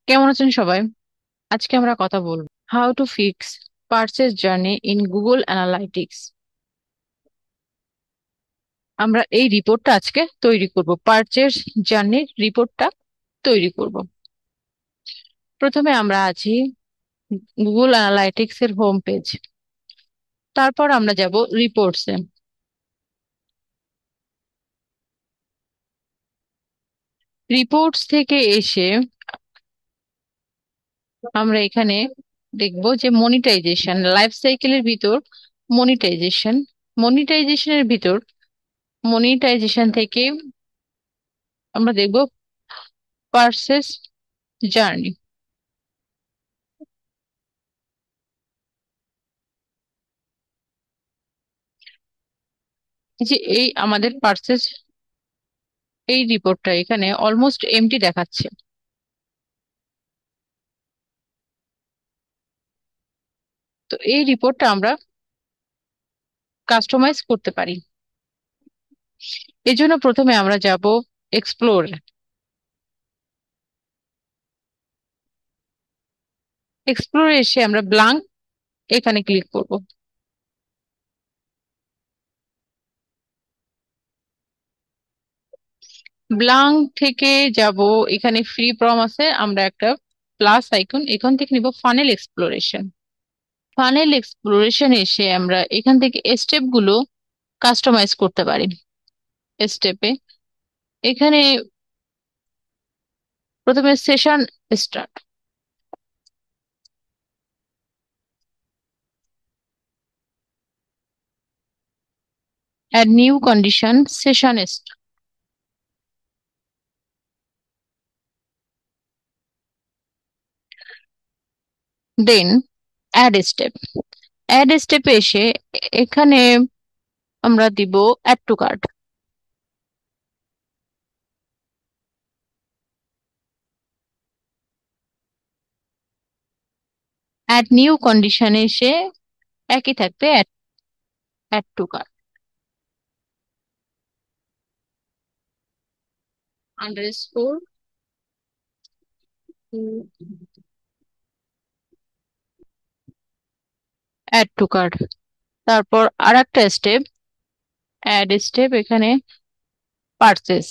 কেমন আছেন সবাই? আজকে আমরা কথা বলবো how to fix purchase journey in Google analytics. আমরা এই রিপোর্টটা আজকে তৈরি করব, পারচেজ জার্নির রিপোর্টটা তৈরি করব। প্রথমে আমরা আছি গুগল অ্যানালাইটিক্স এর হোম পেজ। তারপর আমরা যাব রিপোর্টসে। রিপোর্টস থেকে এসে আমরা এখানে দেখব যে মনিটাইজেশন লাইফ সাইকেলের ভিতর মনিটাইজেশন মনিটাইজেশনের ভিতর মনিটাইজেশন থেকে আমরা দেখব পারচেজ জার্নি। যে এই আমাদের পার্সেস এই রিপোর্টটা এখানে অলমোস্ট এমটি দেখাচ্ছে। তো এই রিপোর্টটা আমরা কাস্টমাইজ করতে পারি। এই জন্য প্রথমে আমরা যাব এক্সপ্লোর। এক্সপ্লোরে এসে আমরা ব্লাঙ্ক এখানে ক্লিক করব। ব্লাঙ্ক থেকে যাব, এখানে ফ্রি প্রম আছে, আমরা একটা প্লাস আইকন এখান থেকে নিব ফানেল এক্সপ্লোরেশন। ফানেল এক্সপ্লোরেশন এসে আমরা এখান থেকে স্টেপ গুলো কাস্টমাইজ করতে পারি। স্টেপে এখানে প্রথমে session start, add new condition, session then add step. Add স্টেপে এসে এখানে আমরা দিব add to cart. Add new কন্ডিশনে এসে একই থাকবে, add add to cart underscore add to cart. তারপর আর একটা স্টেপ, অ্যাড স্টেপ, এখানে purchase,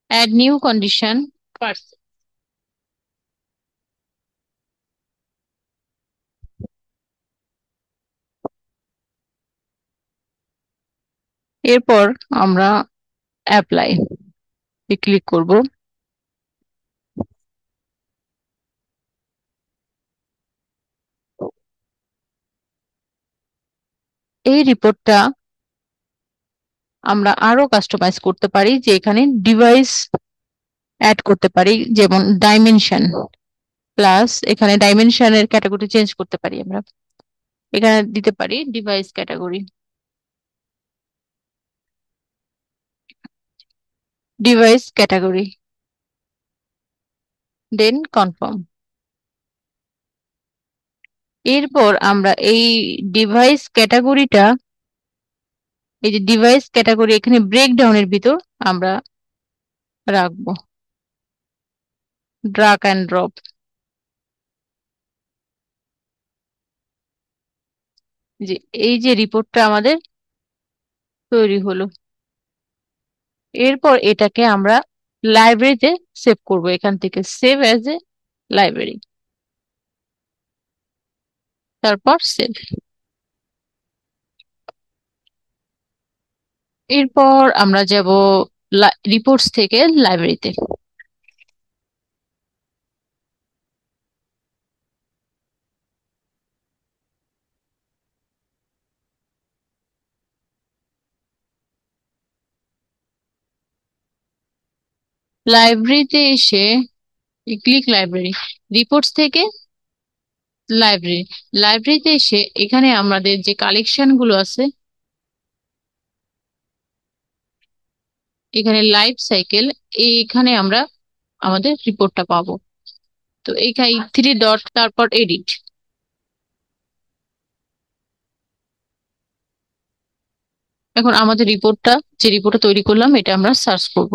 add new condition, purchase. এরপর আমরা অ্যাপ্লাই ক্লিক করব। এই রিপোর্টটা আমরা আরো কাস্টমাইজ করতে পারি, যে এখানে ডিভাইস অ্যাড করতে পারি, যেমন ডাইমেনশন প্লাস, এখানে ডাইমেনশনের ক্যাটাগরি চেঞ্জ করতে পারি আমরা। এখানে দিতে পারি ডিভাইস ক্যাটাগরি, ডিভাইস ক্যাটাগরি, দেন কনফার্ম। এরপর আমরা এই ডিভাইস ক্যাটাগরিটা, এই যে ডিভাইস ক্যাটাগরি এখানে ব্রেকডাউনের ভিতর আমরা রাখবো, ড্রাগ অ্যান্ড ড্রপ। যে এই যে রিপোর্টটা আমাদের তৈরি হলো, এরপর এটাকে আমরা লাইব্রেরিতে সেভ করব, এখান থেকে সেভ অ্যাজ এ লাইব্রেরি, তারপর সেভ। এরপর আমরা যাব রিপোর্টস থেকে লাইব্রেরিতে। লাইব্রেরিতে এসে ক্লিক লাইব্রেরি, রিপোর্টস থেকে লাইব্রেরি। লাইব্রেরিতে এসে এখানে আমাদের যে কালেকশন গুলো আছে, এখানে লাইফ সাইকেল, এইখানে আমরা আমাদের রিপোর্টটা পাবো। তো এইখানে থ্রি ডট, তারপর এডিট। এখন আমাদের রিপোর্টটা, যে রিপোর্টটা তৈরি করলাম, এটা আমরা সার্চ করব।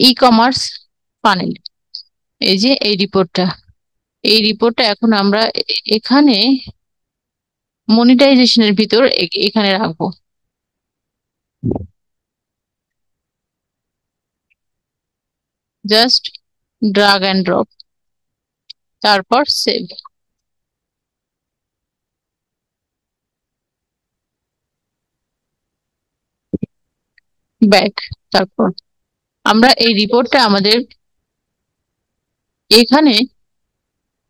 ই কমার্স ফানেল, এই যে এই রিপোর্টটা, এই রিপোর্টটা এখন আমরা এখানে মনিটাইজেশনের ভিতর এখানে রাখবো। জাস্ট ড্রাগ অ্যান্ড ড্রপ, তারপর সেভ, ব্যাক। তারপর আমরা এই রিপোর্টটা আমাদের এখানে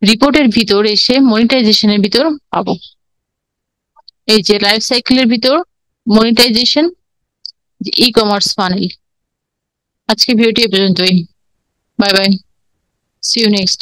রিপোর্টের ভিতর এসে মনিটাইজেশনের ভিতর পাবো। এই যে লাইফ সাইকেলের ভিতর মনিটাইজেশন, ই কমার্স ফানেল। আজকে ভিডিওটি এ পর্যন্তই। Bye bye, see you next.